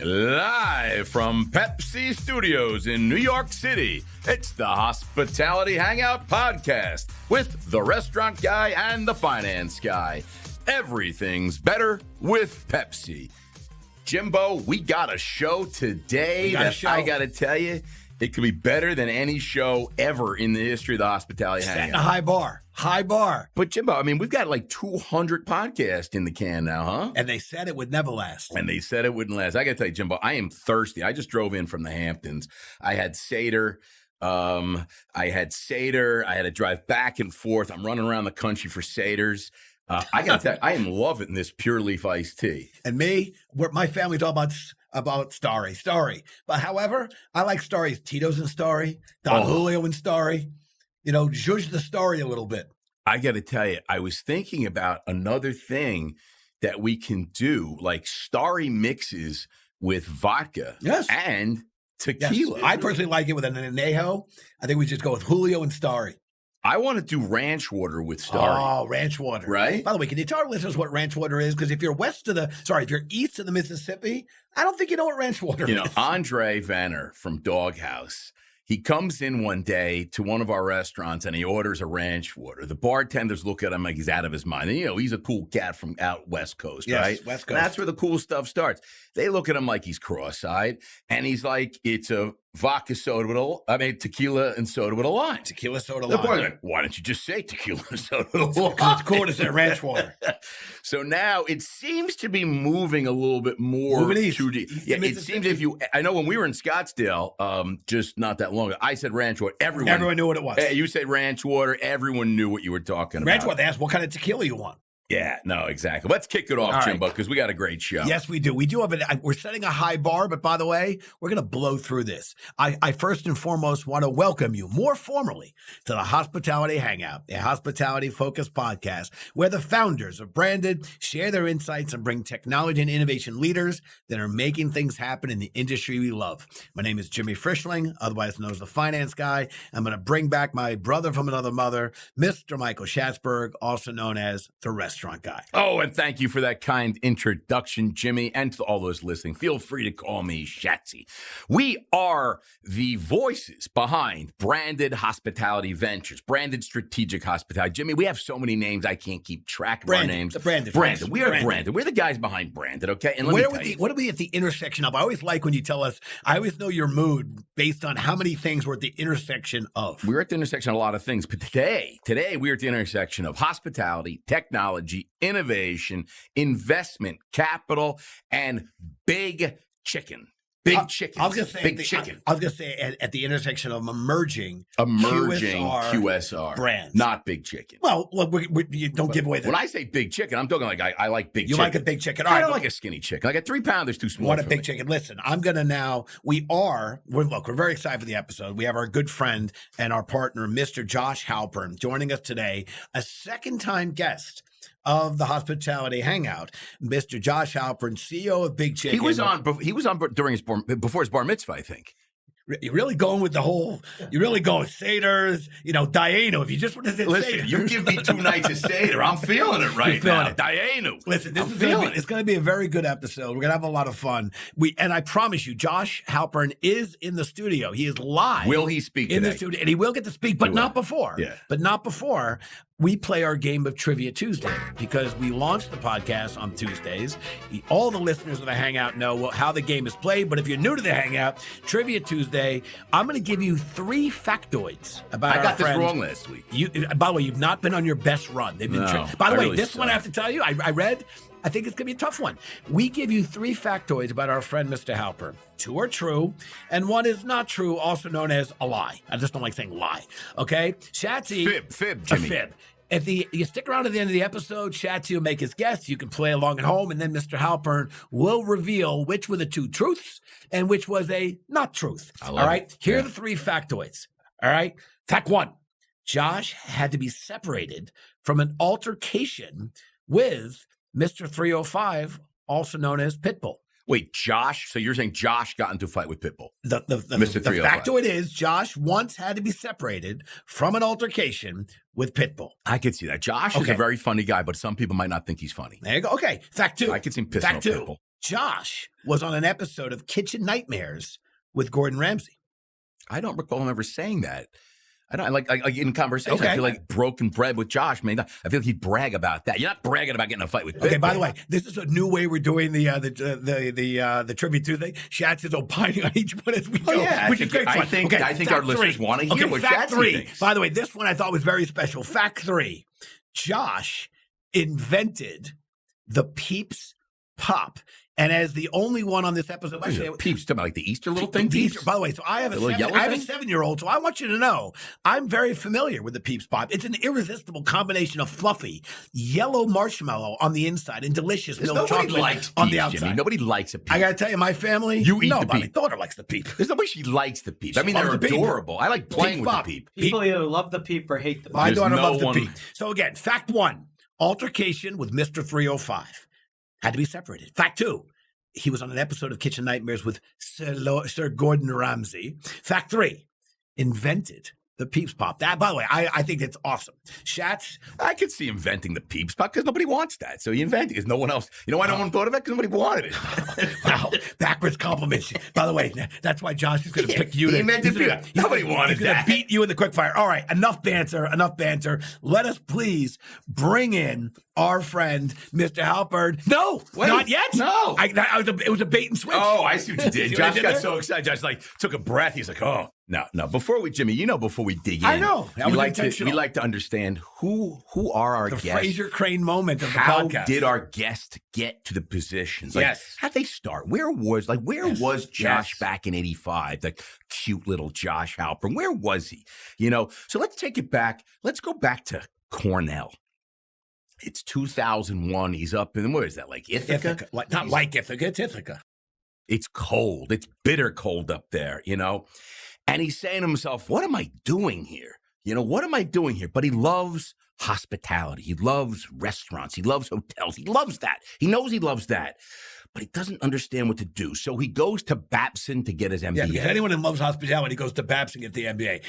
Live from Pepsi Studios in New York City, it's the Hospitality Hangout Podcast with the restaurant guy and the finance guy. Everything's better with Pepsi. Jimbo, we got a show today I got to tell you, it could be better than any show ever in the history of the Hospitality Hangout. Setting a high bar. High bar. But Jimbo, I mean, we've got like 200 podcasts in the can now, huh? And they said it would never last. And they said it wouldn't last. I got to tell you, Jimbo, I am thirsty. I just drove in from the Hamptons. I had Seder. I had to drive back and forth. I'm running around the country for Seders. I got to tell you, I am loving this Pure Leaf iced tea. And my family's all about Starry. But however, I like Starry's Tito's and Starry, Don Julio and Starry. You know, zhuzh the Starry a little bit. I got to tell you, I was thinking about another thing that we can do, like Starry mixes with vodka and tequila. Yes. I personally like it with an anejo. I think we just go with Julio and Starry. I want to do ranch water with Starry. Oh, ranch water. Right? By the way, can you tell our listeners what ranch water is? Because if you're if you're east of the Mississippi, I don't think you know what ranch water is. You know, Andre Venner from Doghouse, he comes in one day to one of our restaurants and he orders a ranch water. The bartenders look at him like he's out of his mind. And, you know, he's a cool cat from out West Coast, right? West Coast. And that's where the cool stuff starts. They look at him like he's cross-eyed, and he's like, it's a vodka soda tequila and soda with a lime. Tequila soda The lime. boy's like, why don't you just say tequila and soda with a lime? It's cool to say ranch water. So now it seems to be moving a little bit more. Moving east. It seems I know when we were in Scottsdale, just not that long ago, I said ranch water. Everyone knew what it was. You said ranch water. Everyone knew what you were talking about. Ranch water. They asked what kind of tequila you want. Yeah, no, exactly. Let's kick it off, Jimbo, because we got a great show. Yes, we do. We do have we're setting a high bar, but by the way, we're going to blow through this. I first and foremost want to welcome you more formally to the Hospitality Hangout, a hospitality-focused podcast where the founders of Branded share their insights and bring technology and innovation leaders that are making things happen in the industry we love. My name is Jimmy Frischling, otherwise known as the finance guy. I'm going to bring back my brother from another mother, Mr. Michael Schatzberg, also known as the Restaurant Guy. Oh, and thank you for that kind introduction, Jimmy, and to all those listening. Feel free to call me Shatsy. We are the voices behind Branded Hospitality Ventures, Branded Strategic Hospitality. Jimmy, we have so many names, I can't keep track of our names. Branded. We are Branded. We're the guys behind Branded, okay? And what are we at the intersection of? I always like when you tell us, I always know your mood based on how many things we're at the intersection of. We're at the intersection of a lot of things, but today we're at the intersection of hospitality, technology, innovation, investment, capital, and big chicken. Big chicken. I was going to say at the intersection of emerging QSR brands, not big chicken. Well, look, you don't give away that. When I say big chicken, I'm talking like I like big chicken. You like a big chicken? I don't like a skinny chicken. Like a 3-pounder is too small. Want a big chicken? Listen, I'm going to now. We're very excited for the episode. We have our good friend and our partner, Mr. Josh Halpern, joining us today, a second-time guest of the Hospitality Hangout, Mr. Josh Halpern, CEO of Big Chicken. He was on during before his bar mitzvah, I think. You're really going with you're really going Seders, Diano. If you just want to say Seder. You give me 2 nights of Seder. I'm feeling it right now. Diano. Listen, it's going to be a very good episode. We're going to have a lot of fun. And I promise you, Josh Halpern is in the studio. He is live. Will he speak in the studio? And he will get to speak, but not before. Yeah. But not before. We play our game of Trivia Tuesday because we launched the podcast on Tuesdays. All the listeners of the Hangout know how the game is played, but if you're new to the Hangout, Trivia Tuesday, I'm going to give you 3 factoids about our friends. I got this wrong last week. By the way, you've not been on your best run. They've been by the way, really this one I have to tell you, I read. I think it's going to be a tough one. We give you 3 factoids about our friend, Mr. Halper. 2 are true, and 1 is not true, also known as a lie. I just don't like saying lie. Okay? Shatsy. Fib, Jimmy. A fib. If you stick around to the end of the episode, Shatsy will make his guess. You can play along at home, and then Mr. Halpern will reveal which were the 2 truths and which was a not truth. All right? Here are the 3 factoids. All right? Fact 1. Josh had to be separated from an altercation with Mr. 305, also known as Pitbull. Wait, Josh? So you're saying Josh got into a fight with Pitbull? The factoid is Josh once had to be separated from an altercation with Pitbull. I could see that. Josh is a very funny guy, but some people might not think he's funny. There you go. Okay. Fact 2. I could see him pissing off Pitbull. Josh was on an episode of Kitchen Nightmares with Gordon Ramsay. I don't recall him ever saying that. I don't like in conversation. Okay. I feel like broken bread with Josh. Man, I feel like he'd brag about that. You're not bragging about getting in a fight with. Okay. Big By Man. the way, this is a new way we're doing the Tribute Tuesday. Shatz is opining on each one as we go, which is great fun. I think our listeners want to hear what fact Shatsy 3. thinks. By the way, this one I thought was very special. Fact 3: Josh invented the Peeps Pop. And as the only one on this episode, actually, Peeps, talking about like the Easter little thing. Peeps. By the way, so I have a The little yellow thing? 7-year-old, so I want you to know I'm very familiar with the Peeps Pop. It's an irresistible combination of fluffy yellow marshmallow on the inside and delicious milk chocolate on the outside. Jimmy. Nobody likes a Peep. I got to tell you, my family, You eat the my Peep. daughter likes the Peep. There's no way she likes the Peep. I mean, She they're loves the Peep. adorable. I like playing Peeps with Pop. the Peep. People either love the Peep or hate the Peep. My There's daughter no loves the one- Peep. So again, fact 1, altercation with Mr. 305. Had to be separated. Fact 2, he was on an episode of Kitchen Nightmares with Sir Gordon Ramsay. Fact 3, invented the Peeps Pop. That, by the way, I think it's awesome. Shatz, I could see inventing the Peeps Pop because nobody wants that. So you invent it because no one else. You know why no one thought of it? Because nobody wanted it. wow, backwards compliments. By the way, that's why Josh is going to pick you. He invented Peeps. Nobody wanted He's going to that. beat you in the quickfire. All right, enough banter. Let us please bring in our friend, Mr. Halpern. No, Wait, not yet. no. It was a bait and switch. Oh, I see what you did. See what I Josh did got there? so excited. Josh like took a breath. He's like, oh, no. Before we, Jimmy, before we dig in, I know. That we was like intentional. we like to understand who are our The guests. Fraser Crane moment of the How podcast. did our guests get to the positions? Like, Yes. How'd they start? Where was Josh Yes. back in '85? The cute little Josh Halpern. Where was he? So let's take it back. Let's go back to Cornell. It's 2001. He's up in, where is that? Like Ithaca? Not like Ithaca, it's Ithaca. It's cold. It's bitter cold up there, And he's saying to himself, what am I doing here? What am I doing here? But he loves hospitality. He loves restaurants. He loves hotels. He loves that. He knows he loves that. But he doesn't understand what to do. So he goes to Babson to get his MBA. Yeah, because anyone who loves hospitality goes to Babson at the MBA.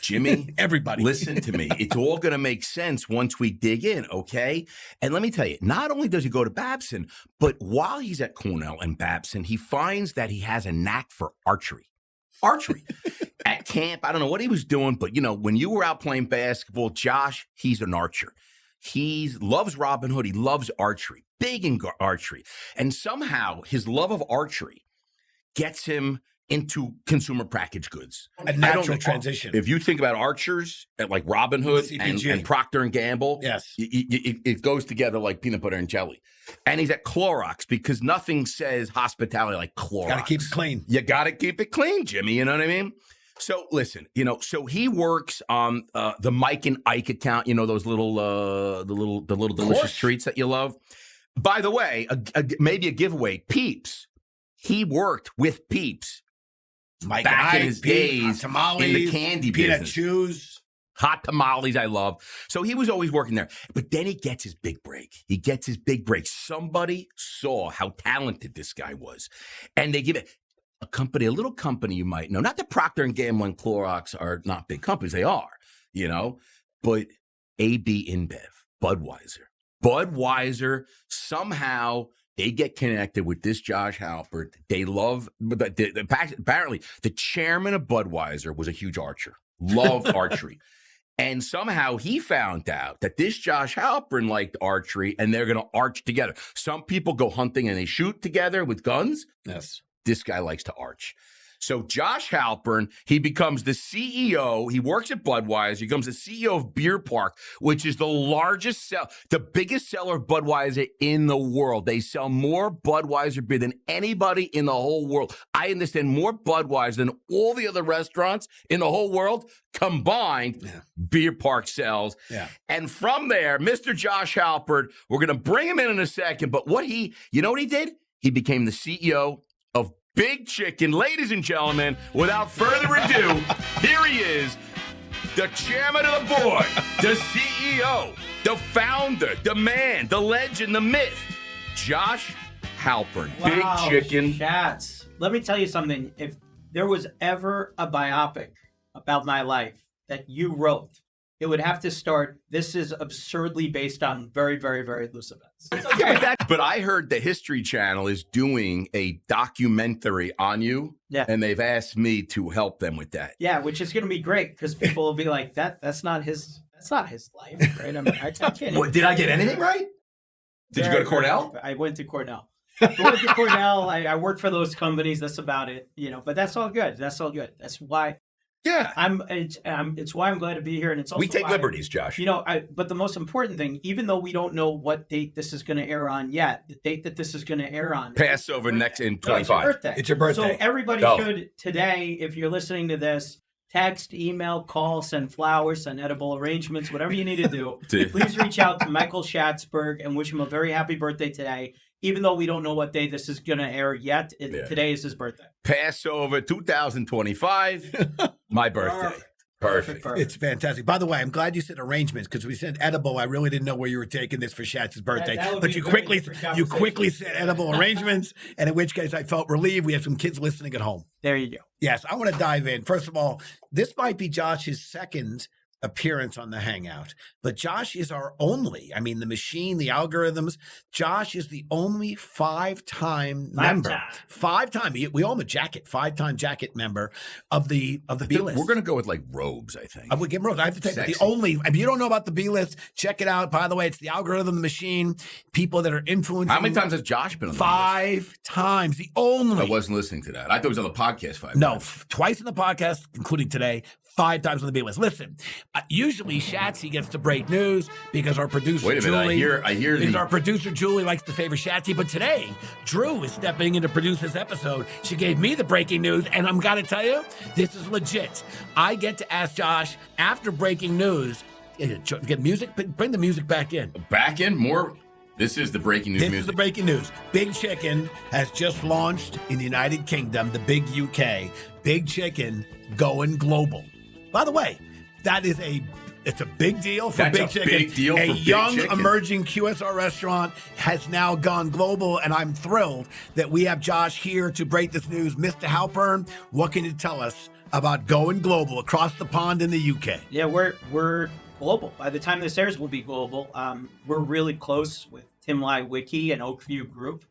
Jimmy, everybody. Listen to me. It's all going to make sense once we dig in, okay? And let me tell you, not only does he go to Babson, but while he's at Cornell and Babson, he finds that he has a knack for archery. At camp, I don't know what he was doing, but, when you were out playing basketball, Josh, he's an archer. He loves Robin Hood. He loves archery, big in archery. And somehow his love of archery gets him into consumer packaged goods. A natural transition. If you think about archers at like Robin Hood and Procter & Gamble, yes, it goes together like peanut butter and jelly. And he's at Clorox because nothing says hospitality like Clorox. Got to keep it clean. You got to keep it clean, Jimmy. You know what I mean? So listen, so he works on the Mike and Ike account. Those little delicious treats that you love. By the way, maybe a giveaway. Peeps. He worked with Peeps Mike back and in Ike, his Peeps, days tamales, in the candy peanut business. chews. Hot tamales, I love. So he was always working there. But then he gets his big break. Somebody saw how talented this guy was. And they give it a little company you might know. Not that Procter & Gamble and Clorox are not big companies. They are, But AB InBev, Budweiser, somehow they get connected with this Josh Halpern. They love, apparently the chairman of Budweiser was a huge archer. Loved archery. And somehow he found out that this Josh Halpern liked archery and they're going to arch together. Some people go hunting and they shoot together with guns. Yes. This guy likes to arch. So Josh Halpern, he becomes the CEO. He works at Budweiser. He becomes the CEO of Beer Park, which is the biggest seller of Budweiser in the world. They sell more Budweiser beer than anybody in the whole world. I understand more Budweiser than all the other restaurants in the whole world combined. Yeah. Beer Park sells. Yeah. And from there, Mr. Josh Halpern, we're going to bring him in a second. But what he did? He became the CEO of Big Chicken. Ladies and gentlemen, without further ado, here he is, the chairman of the board, the CEO, the founder, the man, the legend, the myth, Josh Halpern. Wow, Big Chicken. Chats. Let me tell you something. If there was ever a biopic about my life that you wrote, it would have to start. This is absurdly based on very, very, very loose events. But I heard the History Channel is doing a documentary on you, and they've asked me to help them with that. Yeah, which is going to be great because people will be like, that's not his life, right? I mean, I can't. Did I get anything right? Did you go to Cornell? I went to Cornell. I worked for those companies. That's about it, But that's all good. That's why. Yeah, it's why I'm glad to be here, and it's also we take liberties, Josh. But the most important thing, even though we don't know what date this is going to air on yet, the date that this is going to air on, Passover next in 25. It's your birthday. So everybody should today, if you're listening to this, text, email, call, send flowers, send edible arrangements, whatever you need to do. Please reach out to Michael Schatzberg and wish him a very happy birthday today. Even though we don't know what day this is going to air yet, today is his birthday. Passover 2025, my birthday. Perfect. It's fantastic. By the way, I'm glad you said arrangements because we said edible. I really didn't know where you were taking this for Schatz's birthday. But you quickly said edible arrangements, and in which case I felt relieved. We have some kids listening at home. There you go. Yes, I want to dive in. First of all, this might be Josh's second appearance on the Hangout, but Josh is our only, the machine, the algorithms, Josh is the only five-time member. Five-time. We own the jacket, five-time jacket member of the B-list. We're going to go with like robes, I think. I would give robes. I have to take the only, if you don't know about the B-list, check it out. By the way, it's the algorithm, the machine, people that are influencing. How many times has Josh been on the Five times. The only. I wasn't listening to that. I thought it was on the podcast 5 No, times. Twice in the podcast, including today. 5 times on the B-list. Listen, usually Shatsy gets to break news because our producer Julie. I hear because our producer Julie likes to favor Shatsy, but today Drew is stepping in to produce this episode. She gave me the breaking news, and I'm gotta tell you, this is legit. I get to ask Josh after breaking news. Get music. Bring the music back in. Back in more. This is the breaking news. This is the breaking news. Big Chicken has just launched in the United Kingdom, the big UK. Big Chicken going global. By the way, it's a big deal for Big Chicken. Big deal a for Big young Chicken. emerging QSR restaurant has now gone global, and I'm thrilled that we have Josh here to break this news. Mr. Halpern, what can you tell us about going global across the pond in the UK? Yeah, we're global. By the time this airs, we'll be global. We're really close with Tim Lai Wiki and Oakview Group.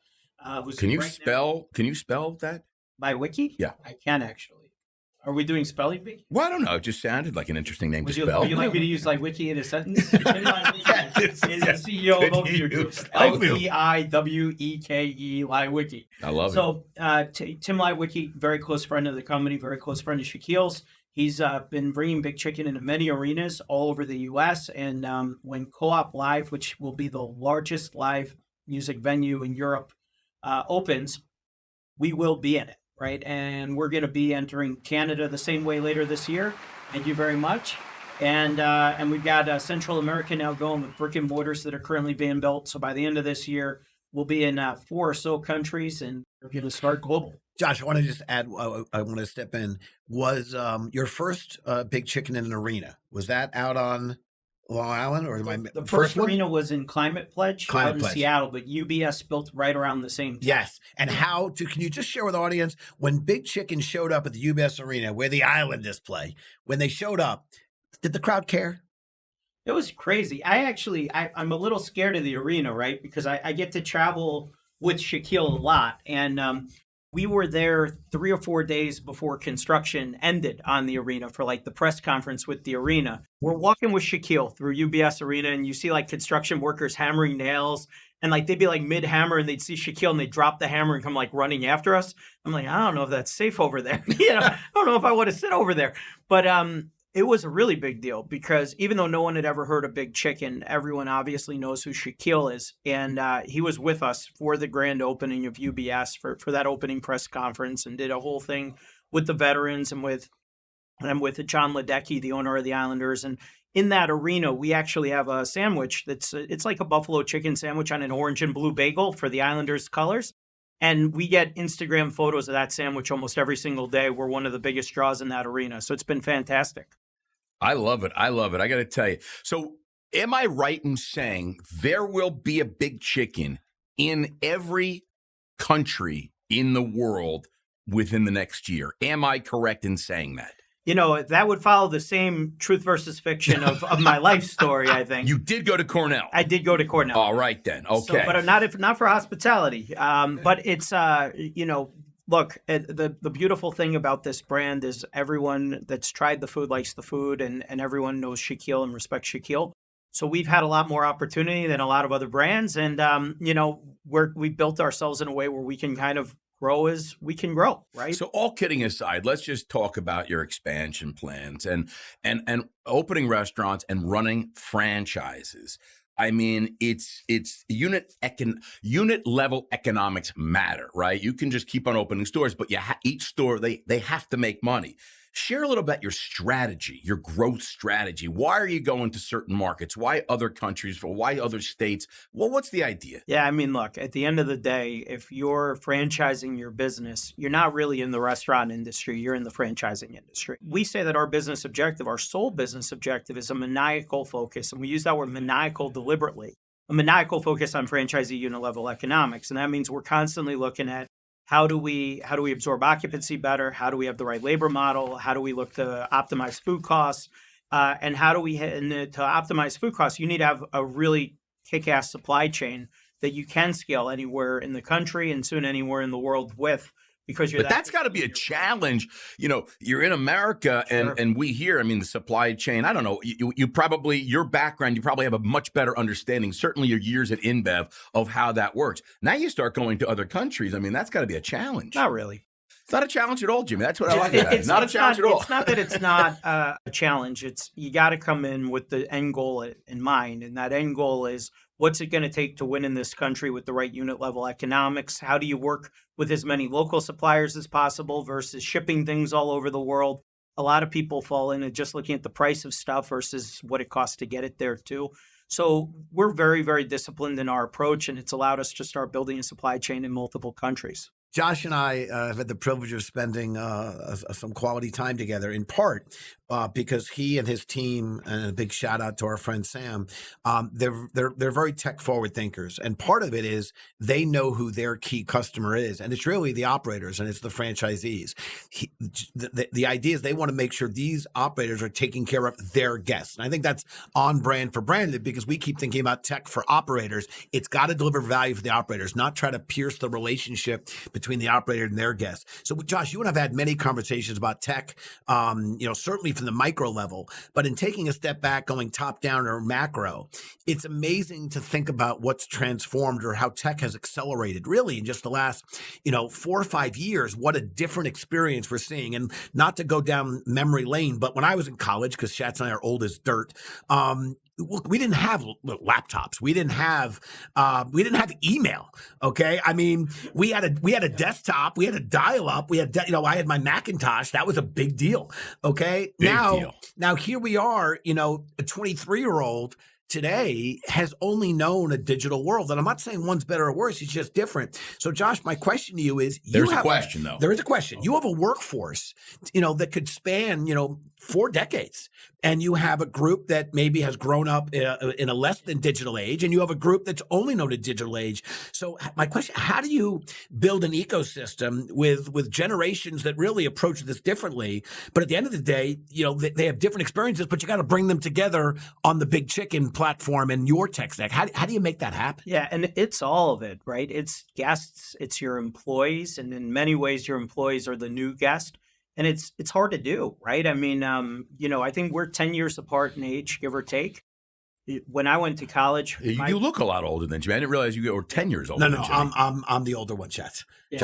Can you spell that? My Wiki? Yeah, I can actually. Are we doing spelling bee? Well, I don't know. It just sounded like an interesting name to spell. Would you like me to use like Wiki in a sentence? Tim Lai Wiki is the CEO of Oakview Group. Oeiweke Lai Wiki. I love it. So Tim Lai Wiki, very close friend of the company, very close friend of Shaquille's. He's been bringing Big Chicken into many arenas all over the U.S. And when Co-op Live, which will be the largest live music venue in Europe, opens, we will be in it. Right, and we're going to be entering Canada the same way later this year. Thank you very much. And we've got Central America now going with brick and mortars that are currently being built. So by the end of this year, we'll be in 4 or so countries, and we're going to start global. Josh, I want to just add. I want to step in. Was your first Big Chicken in an arena? Was that out on Long Island, or the first arena was in Climate Pledge out in Seattle, but UBS built right around the same time. Yes. And can you just share with the audience when Big Chicken showed up at the UBS arena where the Islanders play, when they showed up, did the crowd care? It was crazy. I'm a little scared of the arena, right? Because I get to travel with Shaquille a lot. And we were there 3 or 4 days before construction ended on the arena for like the press conference with the arena. We're walking with Shaquille through UBS Arena, and you see like construction workers hammering nails, and like they'd be like mid-hammer and they'd see Shaquille and they'd drop the hammer and come like running after us. I'm like, I don't know if that's safe over there. I don't know if I want to sit over there. But it was a really big deal because even though no one had ever heard of Big Chicken, everyone obviously knows who Shaquille is. And he was with us for the grand opening of UBS for that opening press conference and did a whole thing with the veterans and I'm with John Ledecky, the owner of the Islanders. And in that arena, we actually have a sandwich it's like a buffalo chicken sandwich on an orange and blue bagel for the Islanders colors. And we get Instagram photos of that sandwich almost every single day. We're one of the biggest draws in that arena. So it's been fantastic. I love it. I got to tell you. So am I right in saying there will be a Big Chicken in every country in the world within the next year? Am I correct in saying that? That would follow the same truth versus fiction of my life story, I think. You did go to Cornell. I did go to Cornell. All right, then. Okay. So, but not for hospitality. But it's, look, the beautiful thing about this brand is everyone that's tried the food likes the food, and everyone knows Shaquille and respects Shaquille. So we've had a lot more opportunity than a lot of other brands. And, we built ourselves in a way where we can kind of grow as we can grow, right? So all kidding aside, let's just talk about your expansion plans and opening restaurants and running franchises. I mean, it's unit level economics matter, right? You can just keep on opening stores, but each store, they have to make money. Share a little about your strategy, your growth strategy. Why are you going to certain markets? Why other countries? Why other states? Well, what's the idea? Yeah, I mean, look, at the end of the day, if you're franchising your business, you're not really in the restaurant industry, you're in the franchising industry. We say that our business objective, our sole business objective, is a maniacal focus, and we use that word maniacal deliberately, a maniacal focus on franchisee unit level economics. And that means we're constantly looking at how do we absorb occupancy better? How do we have the right labor model? How do we look to optimize food costs? And how do we to optimize food costs? You need to have a really kick-ass supply chain that you can scale anywhere in the country and soon anywhere in the world with. Because but that's got to be a challenge. You're in America, Sure. and we hear, I mean, the supply chain, I don't know, you probably, your background, you probably have a much better understanding, certainly your years at InBev, of how that works. Now you start going to other countries. I mean, that's got to be a challenge. Not really. It's not a challenge at all, Jimmy. That's what I like. It's not a challenge at all. It's not that it's not a challenge. It's you got to come in with the end goal in mind. And that end goal is, what's it going to take to win in this country with the right unit level economics? How do you work with as many local suppliers as possible versus shipping things all over the world? A lot of people fall into just looking at the price of stuff versus what it costs to get it there too. So we're very, very disciplined in our approach, and it's allowed us to start building a supply chain in multiple countries. Josh and I have had the privilege of spending some quality time together, in part because he and his team, and a big shout out to our friend Sam, they're very tech forward thinkers, and part of it is they know who their key customer is, and it's really the operators and it's the franchisees. The idea is they want to make sure these operators are taking care of their guests, and I think that's on brand for Branded, because we keep thinking about tech for operators. It's got to deliver value for the operators, not try to pierce the relationship between the operator and their guests. So, Josh, you and I've had many conversations about tech, certainly from the micro level, but in taking a step back, going top down or macro, it's amazing to think about what's transformed or how tech has accelerated really in just the last, 4 or 5 years. What a different experience we're seeing. And not to go down memory lane, but when I was in college, because Shatz and I are old as dirt, we didn't have laptops. We didn't have email. Okay. I mean, we had a desktop. We had a dial up. We had, I had my Macintosh. That was a big deal. Okay. Now here we are, a 23-year-old today has only known a digital world. And I'm not saying one's better or worse. It's just different. So Josh, my question to you is, there is a question. You have a workforce, that could span, 4 decades. And you have a group that maybe has grown up in a less than digital age, and you have a group that's only known a digital age. So my question, how do you build an ecosystem with generations that really approach this differently? But at the end of the day, they have different experiences, but you got to bring them together on the Big Chicken platform and your tech stack. How do you make that happen? Yeah, and it's all of it, right? It's guests, it's your employees, and in many ways, your employees are the new guest. And it's hard to do, right? I mean, I think we're 10 years apart in age, give or take. When I went to college, you look a lot older than Jimmy. I didn't realize you were 10 years older. No, I'm the older one, Chet. Yeah.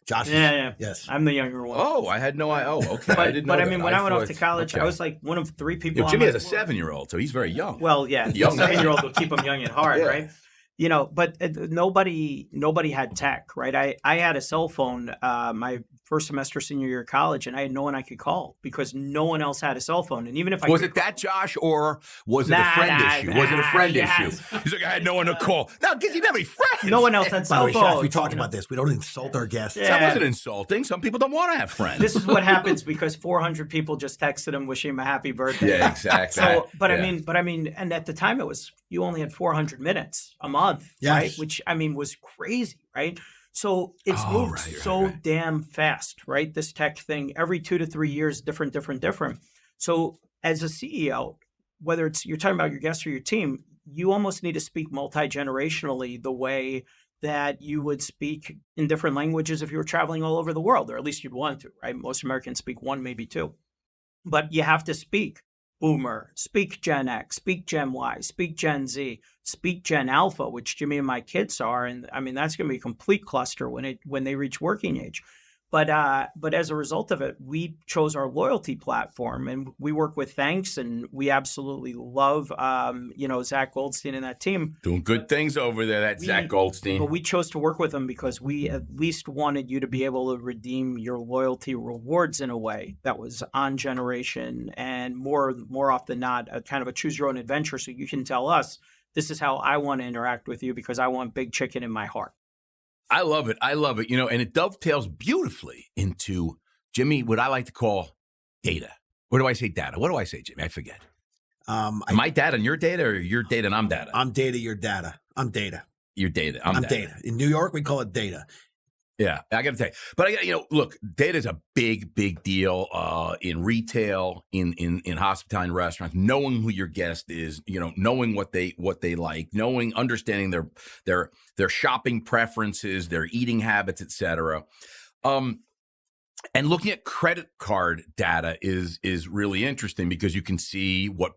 Josh. Yeah. Yes, I'm the younger one. Oh, I had no idea. Oh, okay. But I mean, when I went off to college, I was like one of 3 people. Jimmy has a 7-year-old, so he's very young. Well, yeah, the 7-year-old will keep him young at heart, right? But nobody had tech, right? I had a cell phone my first semester senior year of college, and I had no one I could call because no one else had a cell phone. And even if was it that, Josh, or was it a friend issue? Was it a friend issue? He's like, I had no one to call. No, because you didn't have any friends. No one else had cell phones. We talked about this. We don't insult our guests. Yeah. That wasn't insulting. Some people don't want to have friends. This is what happens because 400 people just texted him wishing him a happy birthday. Yeah, exactly. So, I mean, and at the time you only had 400 minutes a month, right? Which was crazy, right? So it's Oh, moved right, so right. damn fast, right? This tech thing, every 2 to 3 years, different. So as a CEO, whether it's you're talking about your guests or your team, you almost need to speak multi-generationally the way that you would speak in different languages if you were traveling all over the world, or at least you'd want to, right? Most Americans speak one, maybe two. But you have to speak Boomer, speak Gen X, speak Gen Y, speak Gen Z, speak Gen Alpha, which Jimmy and my kids are, and I mean that's going to be a complete cluster when they reach working age. But as a result of it, we chose our loyalty platform, and we work with Thanks, and we absolutely love Zach Goldstein and that team. Doing good things over there, that Zach Goldstein. But we chose to work with them because we at least wanted you to be able to redeem your loyalty rewards in a way that was on generation and more often than not, a kind of a choose your own adventure. So you can tell us, this is how I want to interact with you because I want big chicken in my heart. I love it. And it dovetails beautifully into, Jimmy, what I like to call data. Or do I say data? What do I say, Jimmy? I forget. Am I data and your data, or your data and I'm data? I'm data, you're data. I'm data. You're data. I'm data. In New York, we call it data. Yeah, I got to tell you. But look, data is a big, big deal in retail, in hospitality and restaurants. Knowing who your guest is, knowing what they like, understanding their shopping preferences, their eating habits, etc. And looking at credit card data is really interesting because you can see what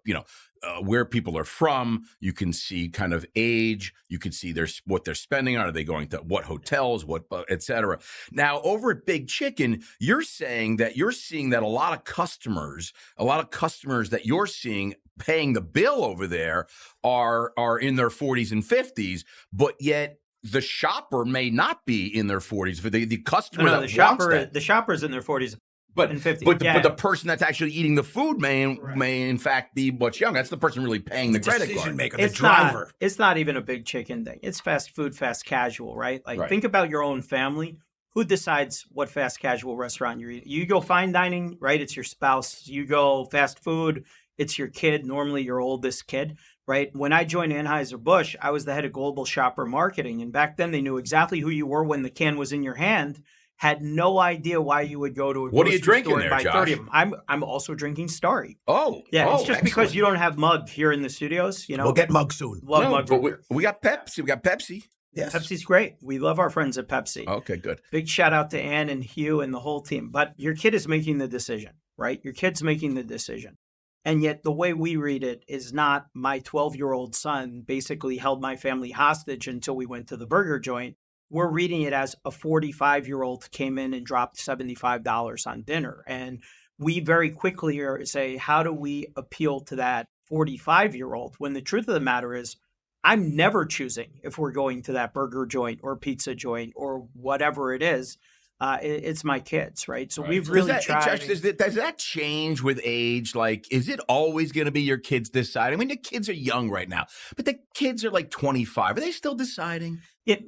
where people are from. You can see kind of age. You can see what they're spending on. Are they going to what hotels, what et cetera? Now, over at Big Chicken, you're saying that you're seeing that a lot of customers that you're seeing paying the bill over there are in their 40s and 50s, but yet the shopper may not be in their 40s. For the customer, the shopper's in their 40s. But and 50s. But the person that's actually eating the food may in fact be much younger. That's the person really paying the credit card. Maker, the driver. It's not even a Big Chicken thing. It's fast food, fast casual, right? Think about your own family. Who decides what fast casual restaurant you're eating? You go fine dining, right? It's your spouse. You go fast food, it's your kid, normally your oldest kid, right? When I joined Anheuser-Busch, I was the head of global shopper marketing. And back then they knew exactly who you were when the can was in your hand. Had no idea why you would go to a What are you grocery drinking store there, and buy Josh? 30 of them. I'm also drinking Starry. Oh, yeah. It's just excellent. because you don't have mug here in the studios. We'll get mug soon. Mug. But we got Pepsi. We got Pepsi. Yes. Pepsi's great. We love our friends at Pepsi. Okay, good. Big shout out to Ann and Hugh and the whole team. But your kid is making the decision, right? Your kid's making the decision. And yet the way we read it is not my 12-year-old son basically held my family hostage until we went to the burger joint. We're reading it as a 45-year-old came in and dropped $75 on dinner. And we very quickly say, how do we appeal to that 45-year-old? When the truth of the matter is, I'm never choosing if we're going to that burger joint or pizza joint or whatever it is. It's my kids, right? So we've really tried. Josh, does that change with age? Like, is it always going to be your kids deciding? I mean, the kids are young right now, but the kids are like 25. Are they still deciding?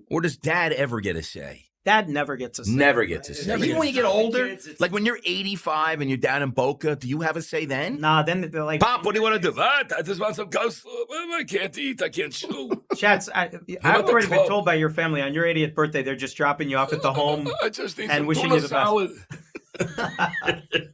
Or does dad ever get a say? Dad never gets a say. Never gets a say. Even when you get older, like when you're 85 and you're down in Boca, do you have a say then? Nah, then they're like, Pop, what do you want to do? I just want some coleslaw. I can't eat. I can't chew. Chats, I've already been told by your family on your 80th birthday, they're just dropping you off at the home I just need and some wishing tuna you the salad. best.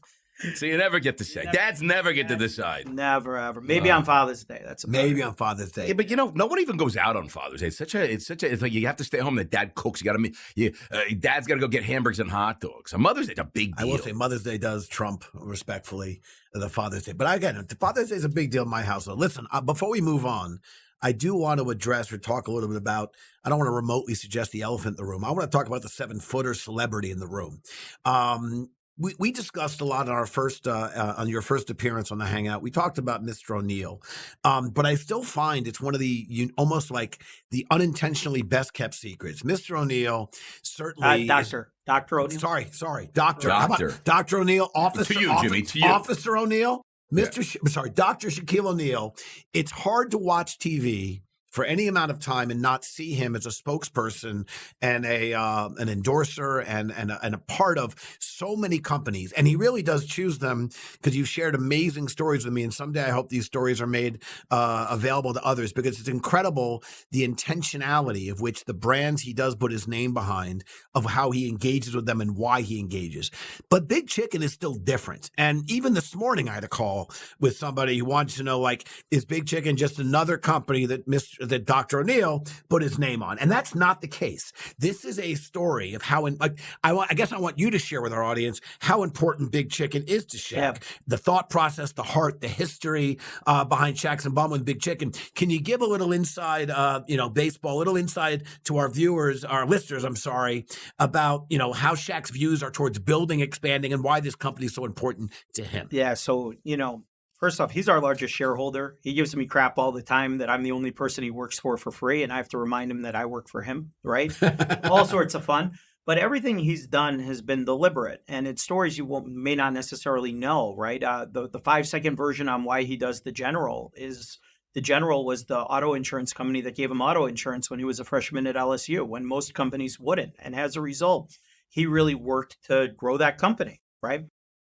So you never get to say. Dads never get to decide. Never, ever. Maybe on Father's Day. That's maybe on Father's Day. Yeah, but no one even goes out on Father's Day. It's like you have to stay home. The dad cooks. You got to dad's got to go get hamburgers and hot dogs. So Mother's Day's a big deal. I will say Mother's Day does trump, respectfully, the Father's Day. But again, Father's Day is a big deal in my household. Listen, before we move on, I do want to address or talk a little bit about, I don't want to remotely suggest the elephant in the room. I want to talk about the 7-footer celebrity in the room. We discussed a lot on our first on your first appearance on the Hangout. We talked about Mr. O'Neill, but I still find it's one of the almost like the unintentionally best kept secrets. Mr. O'Neill certainly Dr. O'Neill. Sorry, Doctor. How about Dr. O'Neill, Officer. To you, Jimmy. To you, Officer O'Neill. Dr. Shaquille O'Neal. It's hard to watch TV for any amount of time and not see him as a spokesperson and an endorser and a part of so many companies. And he really does choose them because you've shared amazing stories with me. And someday I hope these stories are made available to others, because it's incredible the intentionality of which the brands he does put his name behind, of how he engages with them and why he engages. But Big Chicken is still different. And even this morning I had a call with somebody who wants to know, like, is Big Chicken just another company that Dr. O'Neill put his name on? And that's not the case. This is a story of how, I guess I want you to share with our audience how important Big Chicken is to Shaq. Yeah. The thought process, the heart, the history behind Shaq's involvement with Big Chicken. Can you give a little inside, baseball, a little inside to our viewers, our listeners, about, how Shaq's views are towards building, expanding, and why this company is so important to him? Yeah. So, first off, he's our largest shareholder. He gives me crap all the time that I'm the only person he works for free, and I have to remind him that I work for him, right? All sorts of fun. But everything he's done has been deliberate, and it's stories you may not necessarily know, right? The 5-second version on why he does the General is the General was the auto insurance company that gave him auto insurance when he was a freshman at LSU, when most companies wouldn't. And as a result, he really worked to grow that company, right?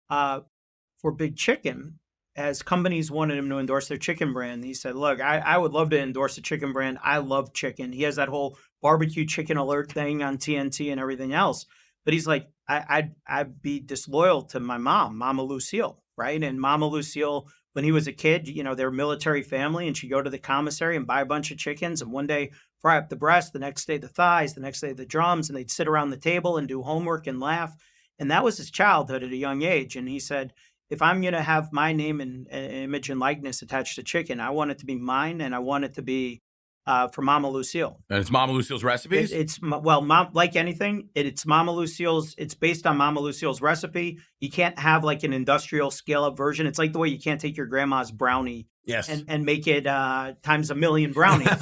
For Big Chicken, as companies wanted him to endorse their chicken brand, he said, look, I would love to endorse a chicken brand. I love chicken. He has that whole barbecue chicken alert thing on TNT and everything else. But he's like, I'd be disloyal to my mom, Mama Lucille, right? And Mama Lucille, when he was a kid, they're a military family, and she'd go to the commissary and buy a bunch of chickens, and one day fry up the breast, the next day the thighs, the next day the drums, and they'd sit around the table and do homework and laugh. And that was his childhood at a young age. And he said, if I'm going to have my name and image and likeness attached to chicken, I want it to be mine, and I want it to be for Mama Lucille. And it's Mama Lucille's recipes? Mom, like anything, it's Mama Lucille's. It's based on Mama Lucille's recipe. You can't have like an industrial scale-up version. It's like the way you can't take your grandma's brownie and make it times a million brownies,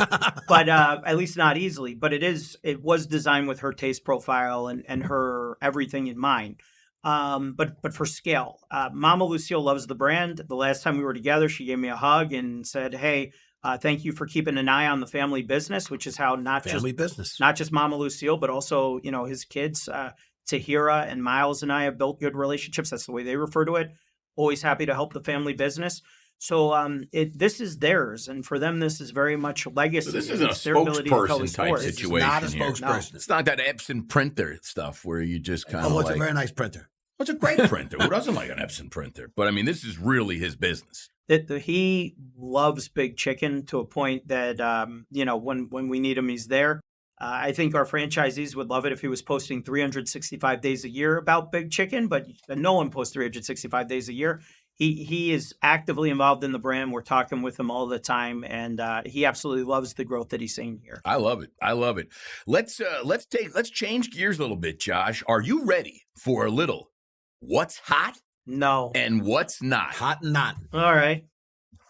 but at least not easily. But it was designed with her taste profile and her everything in mind. But for scale, Mama Lucille loves the brand. The last time we were together, she gave me a hug and said, hey, thank you for keeping an eye on the family business, which is how not just Mama Lucille, but also, his kids, Tahira and Miles and I have built good relationships. That's the way they refer to it. Always happy to help the family business. So this is theirs, and for them, this is very much legacy. So this isn't a spokesperson type situation. It's not a spokesperson. No. It's not that Epson printer stuff where you just kind of it's a very nice printer. It's a great printer. Who doesn't like an Epson printer? But I mean, this is really his business. He loves Big Chicken to a point that, when we need him, he's there. I think our franchisees would love it if he was posting 365 days a year about Big Chicken, but no one posts 365 days a year. He is actively involved in the brand. We're talking with him all the time, and he absolutely loves the growth that he's seeing here. I love it. Let's change gears a little bit, Josh. Are you ready for a little what's hot? No. And what's not? Hot and not. All right.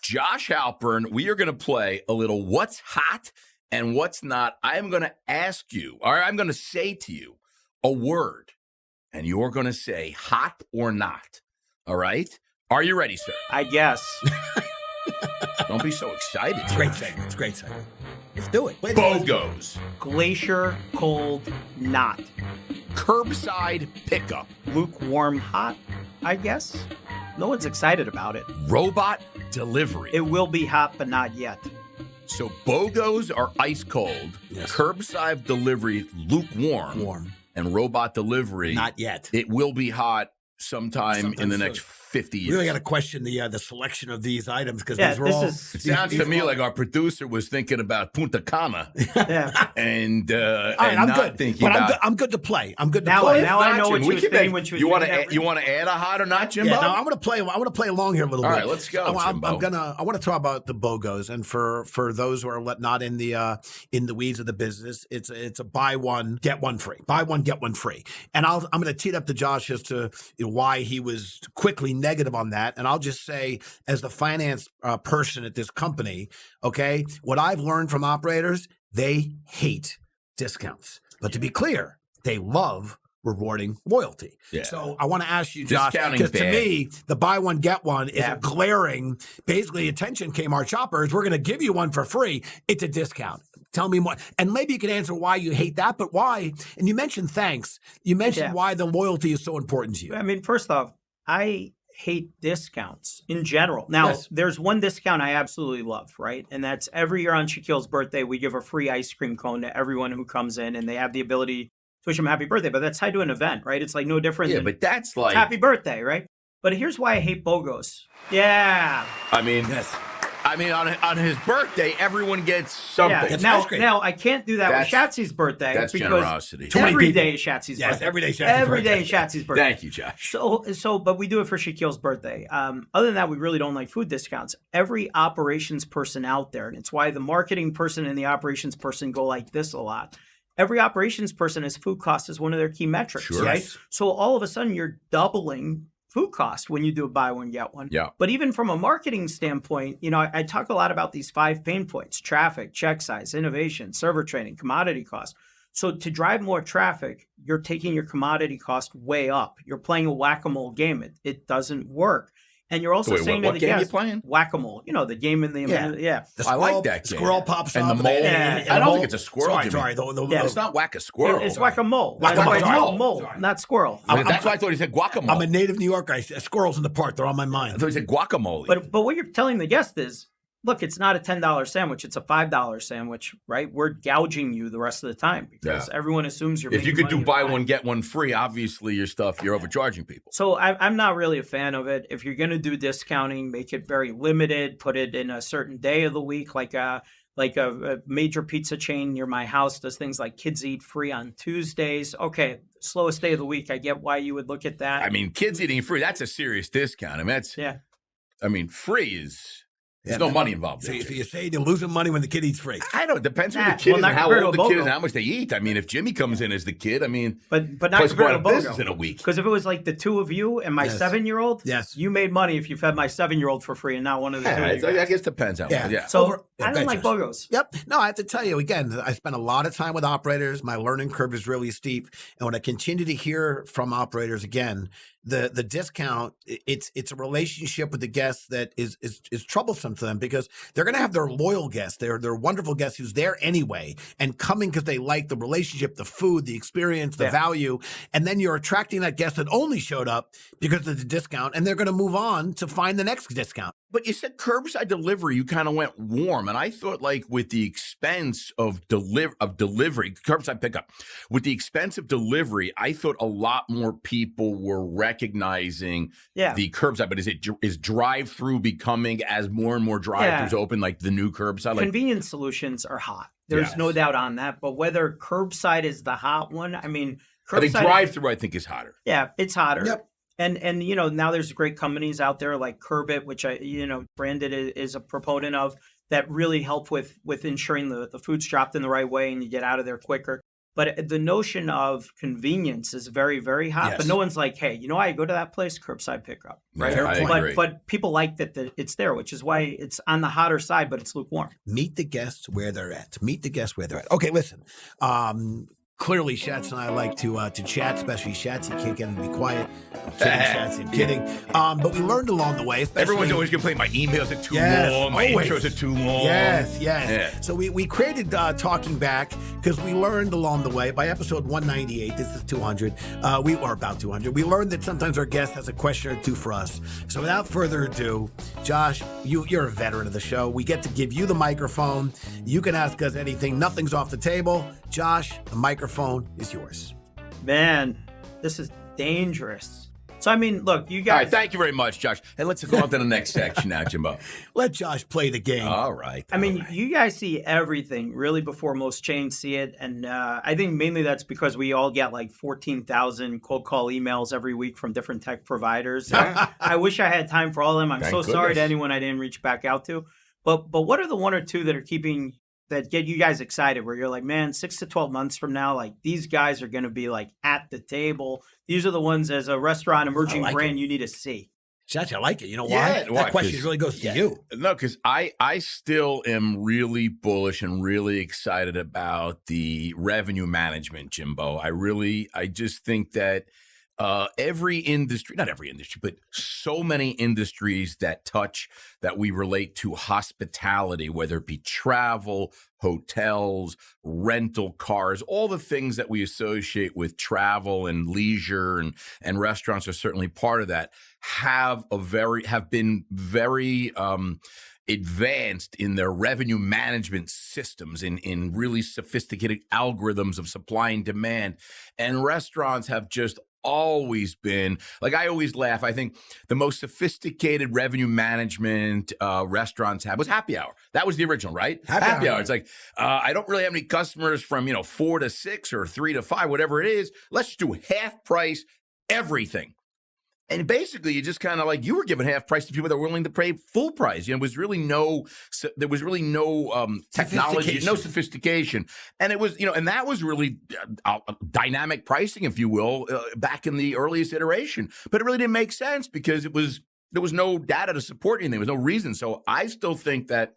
Josh Halpern, we are going to play a little what's hot and what's not. I am going to ask you, or I'm going to say to you a word, and you're going to say hot or not. All right? Are you ready, sir? I guess. Don't be so excited. It's a great segment. Let's do it. BOGOs. Glacier cold not. Curbside pickup. Lukewarm hot, I guess. No one's excited about it. Robot delivery. It will be hot, but not yet. So BOGOs are ice cold. Yes. Curbside delivery, lukewarm. Warm. And robot delivery. Not yet. It will be hot sometime in the next 50 years. We really got to question the selection of these items because these were all. It sounds to me like our producer was thinking about Punta Cana. Yeah. And I'm good. Thinking I'm good to play. I'm good to now, play. Now I know what she was thinking when she was. You want to add a hot or not, Jimbo? Yeah, no, I'm going to play. I want to play along here a little bit. All right, let's go, Jimbo. I want to talk about the BOGOs, and for those who are not in the weeds of the business, it's a buy one get one free. Buy one get one free. And I'm going to tee it up to Josh as to why he was quickly negative on that. And I'll just say, as the finance person at this company, okay, what I've learned from operators, they hate discounts. But to be clear, they love rewarding loyalty. Yeah. So I want to ask you, Josh, Discounting's because to bad. me, the buy one, get one is a glaring, basically, attention Kmart shoppers. We're going to give you one for free. It's a discount. Tell me more. And maybe you can answer why you hate that, but why? And you mentioned thanks. You mentioned why the loyalty is so important to you. I mean, first off, I hate discounts in general. Now, there's one discount I absolutely love, right? And that's every year on Shaquille's birthday, we give a free ice cream cone to everyone who comes in, and they have the ability to wish him happy birthday. But that's tied to an event, right? It's like no different than but that's like happy birthday, right? But here's why I hate BOGOs. Yeah. I mean, on his birthday, everyone gets something. Yeah. Now I can't do that with Shatsy's birthday. That's because generosity. Every day is Shatsy's birthday. Yes, every day is Shatsy's birthday. Thank you, Josh. But we do it for Shaquille's birthday. Other than that, we really don't like food discounts. Every operations person out there, and it's why the marketing person and the operations person go like this a lot. Every operations person has food cost as one of their key metrics, right? Yes. So all of a sudden, you're doubling food cost when you do a buy one, get one. Yeah. But even from a marketing standpoint, I talk a lot about these 5 pain points: traffic, check size, innovation, server training, commodity cost. So to drive more traffic, you're taking your commodity cost way up. You're playing a whack-a-mole game. It doesn't work. And you're also saying to the game guests, you playing? Whack-a-mole. The game in the I like that game. Squirrel pops and up. the mole. I don't think it's a squirrel. Sorry. It's not whack-a-squirrel. It's whack-a-mole. Whack-a-mole. That's why it's Sorry. called mole, not squirrel. That's why I thought he said guacamole. I'm a native New Yorker. Squirrels in the park. They're on my mind. I thought he said guacamole. But what you're telling the guest is, look, it's not a $10 sandwich. It's a $5 sandwich, right? We're gouging you the rest of the time because everyone assumes you're if you making could do money buy one, get one free, obviously you're overcharging people. So I'm not really a fan of it. If you're going to do discounting, make it very limited. Put it in a certain day of the week, like a major pizza chain near my house does things like kids eat free on Tuesdays. Okay, slowest day of the week. I get why you would look at that. I mean, kids eating free, that's a serious discount. I mean, free is... There's no money involved. So you say you're losing money when the kid eats free. I don't. It depends who the kid is and how old the kid is and how much they eat. I mean, if Jimmy comes in as the kid, but not go out of BOGO. business in a week. Because if it was like the two of you and my 7-year-old, you made money if you fed my 7-year-old for free and not one of the two. I guess it depends on Yeah. So I don't like BOGOs. Yep. No, I have to tell you again. I spent a lot of time with operators. My learning curve is really steep, and when I continue to hear from operators again, the discount, it's a relationship with the guests that is troublesome to them because they're going to have their loyal guests, their wonderful guests who's there anyway and coming because they like the relationship, the food, the experience, the value, and then you're attracting that guest that only showed up because of the discount, and they're going to move on to find the next discount. But you said curbside delivery, you kind of went warm. And I thought like with the expense of delivery, curbside pickup, with the expense of delivery, I thought a lot more people were recognizing the curbside. But is drive-through becoming, as more and more drive-throughs open, like the new curbside? Convenience solutions are hot. There's no doubt on that. But whether curbside is the hot one, I mean, curbside, I think drive-through, I think, is hotter. Yeah, it's hotter. Yep. And now there's great companies out there like Curbit, which Branded is a proponent of, that really help with ensuring the food's dropped in the right way and you get out of there quicker. But the notion of convenience is very, very hot. Yes. But no one's like, hey, I go to that place, curbside pickup. Right? I agree. But people like that it's there, which is why it's on the hotter side, but it's lukewarm. Meet the guests where they're at. Okay, listen. Clearly, Shats and I like to chat, especially Shats. He can't get him to be quiet. I'm kidding, Shats. I'm kidding. But we learned along the way. Everyone's always complaining my emails are too long, my intros are too long. Yes. Yeah. So we created Talking Back because we learned along the way. By episode 198, this is 200. We are about 200. We learned that sometimes our guest has a question or two for us. So without further ado, Josh, you're a veteran of the show. We get to give you the microphone. You can ask us anything. Nothing's off the table. Josh, the microphone is yours. Man, this is dangerous. So, I mean, look, you guys... All right, thank you very much, Josh. And let's go on to the next section now, Jimbo. Let Josh play the game. All right. I mean, you guys see everything really before most chains see it. And I think mainly that's because we all get like 14,000 cold call emails every week from different tech providers. I wish I had time for all of them. I'm Thank so goodness. sorry to anyone I didn't reach back out to. But what are the one or two that get you guys excited where you're like, man, 6 to 12 months from now, like these guys are going to be like at the table. These are the ones as a restaurant emerging brand you need to see. Chachi, I like it. You know Yeah, why? why? That question 'Cause- really goes to you. No, because I still am really bullish and really excited about the revenue management, Jimbo. I just think that every industry, not every industry, but so many industries that we relate to hospitality, whether it be travel, hotels, rental cars, all the things that we associate with travel and leisure and restaurants are certainly part of that, have been very advanced in their revenue management systems, in really sophisticated algorithms of supply and demand. And restaurants have just always been, like, I always laugh. I think the most sophisticated revenue management restaurants had was happy hour. That was the original, right? Happy hour. It's like, I don't really have any customers from 4 to 6 or 3 to 5, whatever it is. Let's do half price everything. And basically, you just kind of like, you were giving half price to people that were willing to pay full price. There was really no technology, no sophistication. And it was, and that was really dynamic pricing, if you will, back in the earliest iteration. But it really didn't make sense because there was no data to support anything. There was no reason. So I still think that,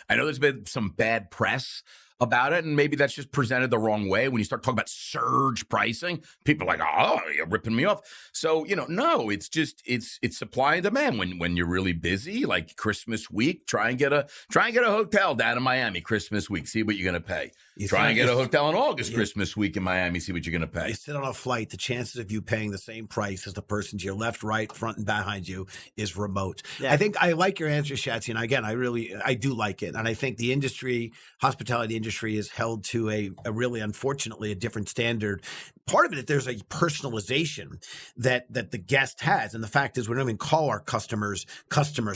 I know there's been some bad press about it, and maybe that's just presented the wrong way. When you start talking about surge pricing, people are like, oh, you're ripping me off. So, no, it's just, it's supply and demand. When you're really busy, like Christmas week, try and get a hotel down in Miami Christmas week, see what you're going to pay. Try and get a hotel in August Christmas week in Miami, see what you're going to pay. You sit on a flight, the chances of you paying the same price as the person to your left, right, front, and behind you is remote. Yeah. I think I like your answer, Shatsy, and again, I do like it. And I think the hospitality industry is held to a really, unfortunately, a different standard. Part of it, there's a personalization that the guest has. And the fact is, we don't even call our customers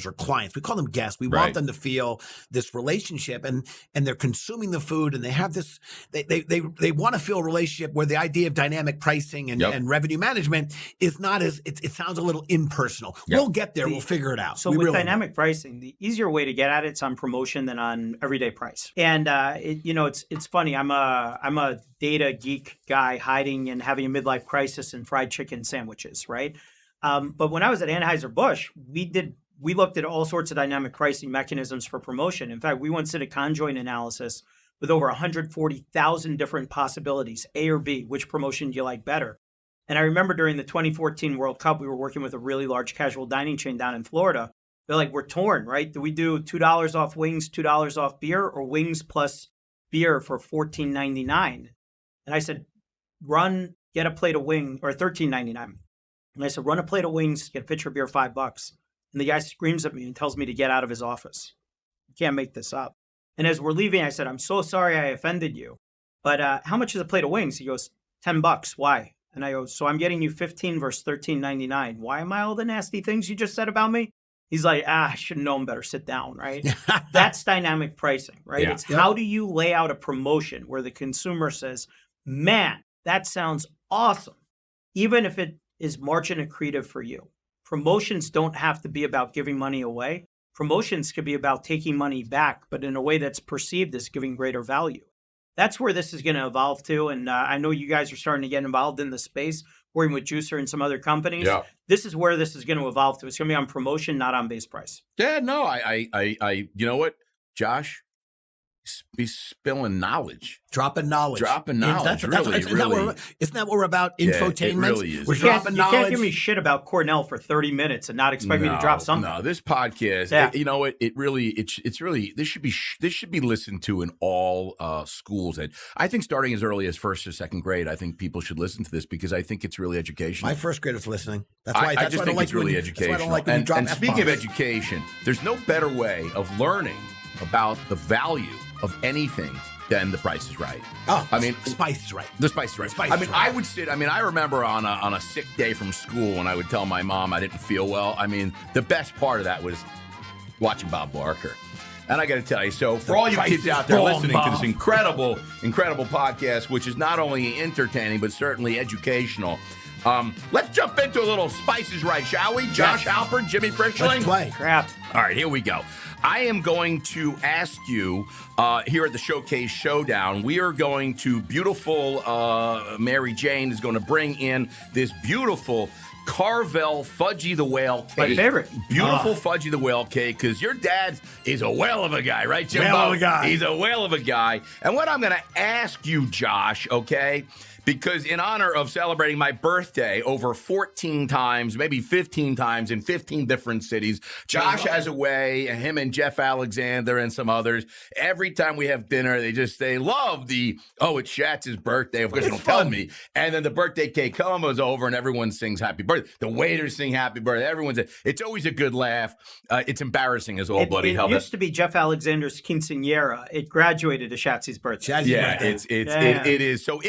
or clients. We call them guests. We want them to feel this relationship, and they're consuming the food, and they have this, they want to feel a relationship where the idea of dynamic pricing and revenue management is not as, it sounds a little impersonal. We'll get there. We'll figure it out. So with dynamic pricing, the easier way to get at it's on promotion than on everyday price. And it's funny. I'm a data geek guy hiding and having a midlife crisis in fried chicken sandwiches, right? But when I was at Anheuser-Busch, we looked at all sorts of dynamic pricing mechanisms for promotion. In fact, we once did a conjoint analysis with over 140,000 different possibilities, A or B, which promotion do you like better? And I remember during the 2014 World Cup, we were working with a really large casual dining chain down in Florida. They're like, we're torn, right? Do we do $2 off wings, $2 off beer, or wings plus beer for $14.99? And I said, get a plate of wings, or $13.99. And I said, run a plate of wings, get a pitcher of beer, $5. And the guy screams at me and tells me to get out of his office. You can't make this up. And as we're leaving, I said, I'm so sorry I offended you, but how much is a plate of wings? He goes, $10. Why? And I go, so I'm getting you 15 versus $13.99. Why am I all the nasty things you just said about me? He's like, I should have known better. Sit down, right? That's dynamic pricing, right? Yeah. It's how do you lay out a promotion where the consumer says, man, that sounds awesome, even if it is margin accretive for you. Promotions don't have to be about giving money away. Promotions could be about taking money back, but in a way that's perceived as giving greater value. That's where this is going to evolve to. And I know you guys are starting to get involved in the space, working with Juicer and some other companies. Yeah. This is where this is going to evolve to. It's going to be on promotion, not on base price. Yeah, no, I you know what, Josh? Be spilling knowledge. Dropping knowledge. Isn't that what we're about? Infotainment. Yeah, it really is. We're dropping knowledge. You can't give me shit about Cornell for 30 minutes and not expect me to drop something. No, this podcast, this should be listened to in all schools. And I think starting as early as first or second grade, I think people should listen to this because I think it's really educational. My first grader's listening. I just think it's really educational. And speaking of education, there's no better way of learning about the value of anything than The Price is Right. Oh, I mean, Spice is Right. The Spice is Right. I remember on a sick day from school when I would tell my mom I didn't feel well. I mean, the best part of that was watching Bob Barker. And I got to tell you, so for all you kids out there listening to this incredible podcast, which is not only entertaining, but certainly educational, let's jump into a little Spice is Right, shall we? Josh Halpern, Jimmy Frischling. Let's play. Crap. All right, here we go. I am going to ask you here at the Showcase Showdown, we are beautiful Mary Jane is going to bring in this beautiful Carvel Fudgy the Whale cake. My favorite. Beautiful Fudgy the Whale cake, because your dad is a whale of a guy, right, Jimbo? Whale of a guy. He's a whale of a guy. And what I'm going to ask you, Josh, okay, because in honor of celebrating my birthday over 14 times, maybe 15 times in 15 different cities, Josh has a way, and him and Jeff Alexander and some others, every time we have dinner, they love it's Shatz's birthday. Of course, they don't tell me. And then the birthday cake comes over and everyone sings happy birthday. The waiters sing happy birthday. It's always a good laugh. It's embarrassing as all bloody hell. It used to be Jeff Alexander's quinceañera. It graduated to Shatzy's birthday. It is. So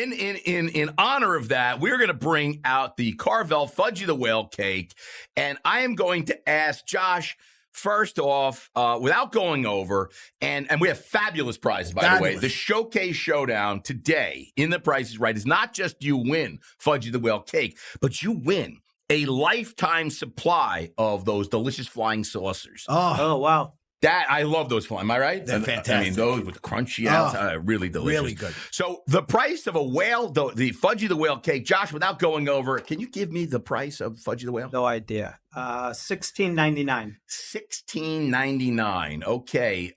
in honor of that, we're going to bring out the Carvel Fudgy the Whale cake. And I am going to ask Josh, first off, without going over, and we have fabulous prizes, by the way. The Showcase Showdown today in The Price is Right is not just you win Fudgy the Whale cake, but you win a lifetime supply of those delicious flying saucers. Oh wow. I love those flying. Am I right? They're fantastic. I mean, those with the crunchy outside, really delicious. Really good. So the price of a whale, the Fudgy the Whale cake, Josh, without going over, can you give me the price of Fudgy the Whale? No idea. $16.99. $16.99. Okay.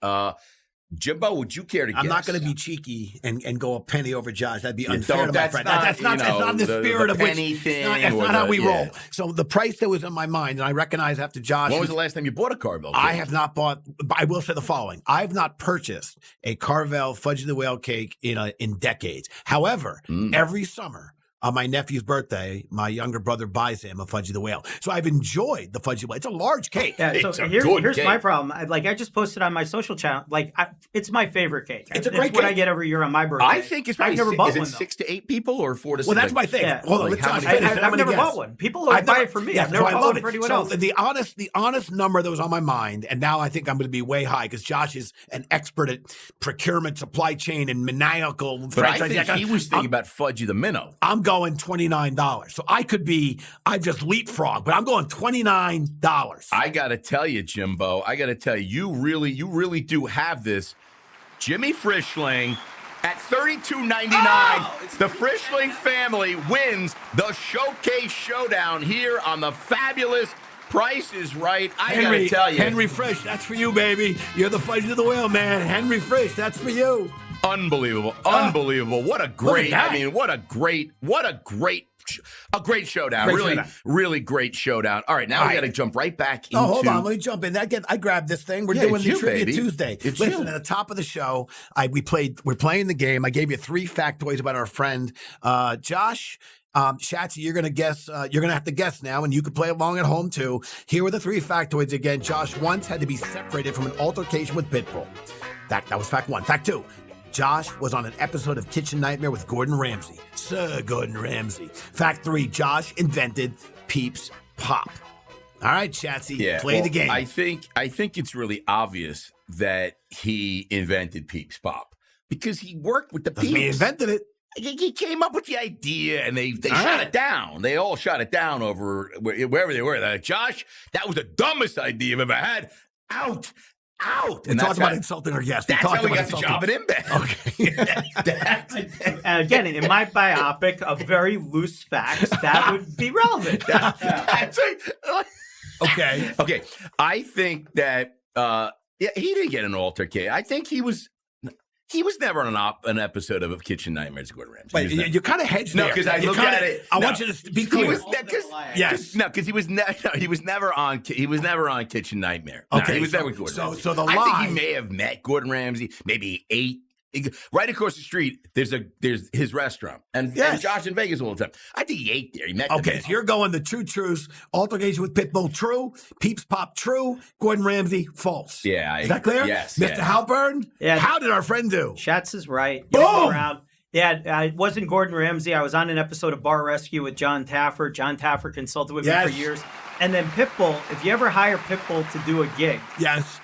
Jimbo, would you care to guess? I'm not going to be cheeky and go a penny over Josh. That'd be unfair to my friend. That's not the spirit of penny which. Thing that's not how we roll. So the price that was in my mind, and I recognize after Josh. When was the last time you bought a Carvel cake? I have not bought. I will say the following: I have not purchased a Carvel Fudgy the Whale cake in decades. However, every summer, on my nephew's birthday, my younger brother buys him a Fudgy the Whale. So I've enjoyed the Fudgy the Whale. It's a large cake. Yeah, so here's my problem. I just posted on my social channel. It's my favorite cake. It's a great cake. What I get every year on my birthday. I think it's probably never bought one, 6 to 8 people or 4 to 6? Well, that's my thing. Yeah. Hold on, I've never bought one. People always buy it for me. Yeah, I've never bought one for anyone else. The honest number that was on my mind, and now I think I'm going to be way high because Josh is an expert at procurement, supply chain, and maniacal. But I think he was thinking about Fudgy the Minnow. I'm going $29. So I just leapfrog, but I'm going $29. I got to tell you, Jimbo, you really do have this. Jimmy Frischling at $32.99. The Frischling family wins the Showcase Showdown here on the fabulous Price is Right. I got to tell you. Henry Frisch, that's for you, baby. You're the Fudgy of the Whale, man. Henry Frisch, that's for you. Unbelievable. What a great, a great showdown. Really great showdown. All right, now we got to jump right back into... Oh, hold on. Let me jump in. Again, I grabbed this thing. We're doing the Trivia Tuesday. Listen, at the top of the show, we're playing the game. I gave you 3 factoids about our friend Josh. Shatsy, you're going to guess. You're going to have to guess now, and you can play along at home, too. Here were the 3 factoids again. Josh once had to be separated from an altercation with Pitbull. That was fact 1. Fact 2. Josh was on an episode of Kitchen Nightmare with Gordon Ramsay. Sir Gordon Ramsay. Fact 3, Josh invented Peeps Pop. All right, Shatsy, play the game. I think it's really obvious that he invented Peeps Pop because he worked with the Peeps. He invented it. He came up with the idea, and they shot it down. They all shot it down over wherever they were. They're like, Josh, that was the dumbest idea I've ever had. Out. We talked about insulting our guests. That's how we got the job at Imbed. Okay. Again, in my biopic of very loose facts, that would be relevant. Okay. I think that he didn't get an altercation. I think he was never on an episode of Kitchen Nightmares with Gordon Ramsay. Wait, you kind of hedged there. No, because I look at it. I want you to be clear. Because he was never on Kitchen Nightmare. Okay, he was never with Gordon Ramsay. So the lie. I think he may have met Gordon Ramsay, maybe 8. Right across the street, there's his restaurant, and Josh in Vegas all the time. I think he ate there. He met. Okay, so you're going the 2 truths. Altercation with Pitbull, true. Peeps Pop, true. Gordon Ramsay, false. Yeah, is that clear? Yes, Mr. Halpern. Yeah. How did our friend do? Shatz is right. Boom. Yeah, it wasn't Gordon Ramsay. I was on an episode of Bar Rescue with John Taffer. John Taffer consulted with me for years. And then Pitbull, if you ever hire Pitbull to do a gig,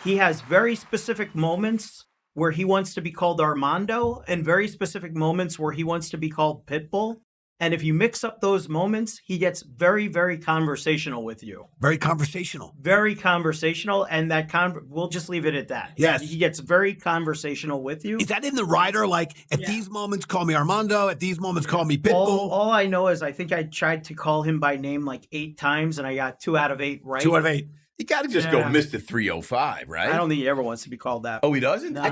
he has very specific moments where he wants to be called Armando and very specific moments where he wants to be called Pitbull. And if you mix up those moments, he gets very, very conversational with you. Very conversational. Very conversational. And that we'll just leave it at that. Yes. He gets very conversational with you. Is that in the rider? Like, at these moments, call me Armando. At these moments, call me Pitbull. All I know is I think I tried to call him by name like 8 times, and I got 2 out of 8 right. 2 out of 8. You got to just go Mr. 305, right? I don't think he ever wants to be called that. Oh, he doesn't? No.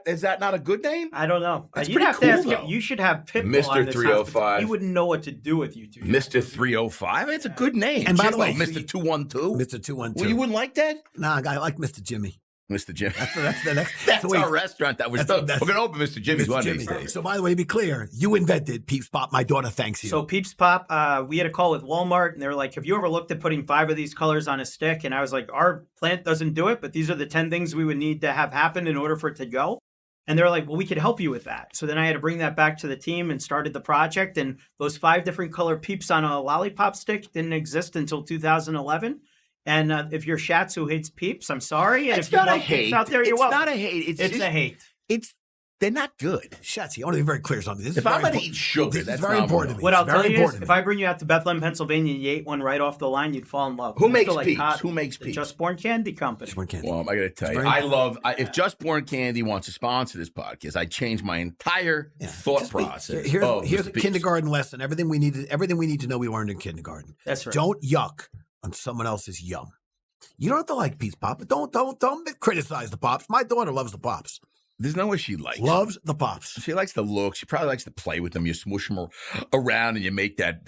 Is that not a good name? I don't know. That's You'd pretty have cool, to ask though. him. You should have Pitbull Mr. on this 305. He wouldn't know what to do with you two. Mr. 305? It's a good name. And by the way, Mr. 212? Mr. 212. Well, you wouldn't like that? Nah, I like Mr. Jimmy. Mr. Jimmy. That's the next. That's so wait, our restaurant that we're going to open Mr. Jimmy's Mr. one of Jimmy. these days. So, by the way, to be clear, you invented Peeps Pop. My daughter thanks you. So Peeps Pop, we had a call with Walmart, and they were like, have you ever looked at putting 5 of these colors on a stick? And I was like, our plant doesn't do it, but these are the 10 things we would need to have happen in order for it to go. And they're like, well, we could help you with that. So then I had to bring that back to the team and started the project. And those 5 different color Peeps on a lollipop stick didn't exist until 2011. And if you're Schatz who hates Peeps, I'm sorry. And It's if you not a want Peeps hate. out there, you're It's welcome. not a hate. It's It's just, a hate. they're not good. Shatsy, I want to be very clear something. This is If I'm very going to eat sugar, this that's is very not important to me. What It's I'll tell very you is, important if to me. I bring you out to Bethlehem, Pennsylvania, and you ate one right off the line, you'd fall in love. Who It's makes still Peeps? hot. Who makes The Peeps? Just Born Candy Company. Just one candy. Well, I got to tell you, very I love, if Just Born Candy wants to sponsor this podcast, I change my entire thought Just process. Here's Mr. a Peeps. kindergarten lesson. Everything we need to know we learned in kindergarten. That's right. Don't yuck on someone else's yum. You don't have to like Peeps Pop, but don't criticize the Pops. My daughter loves the Pops. There's no way she likes. Loves the Pops. She likes the look. She probably likes to play with them. You smoosh them around, and you make that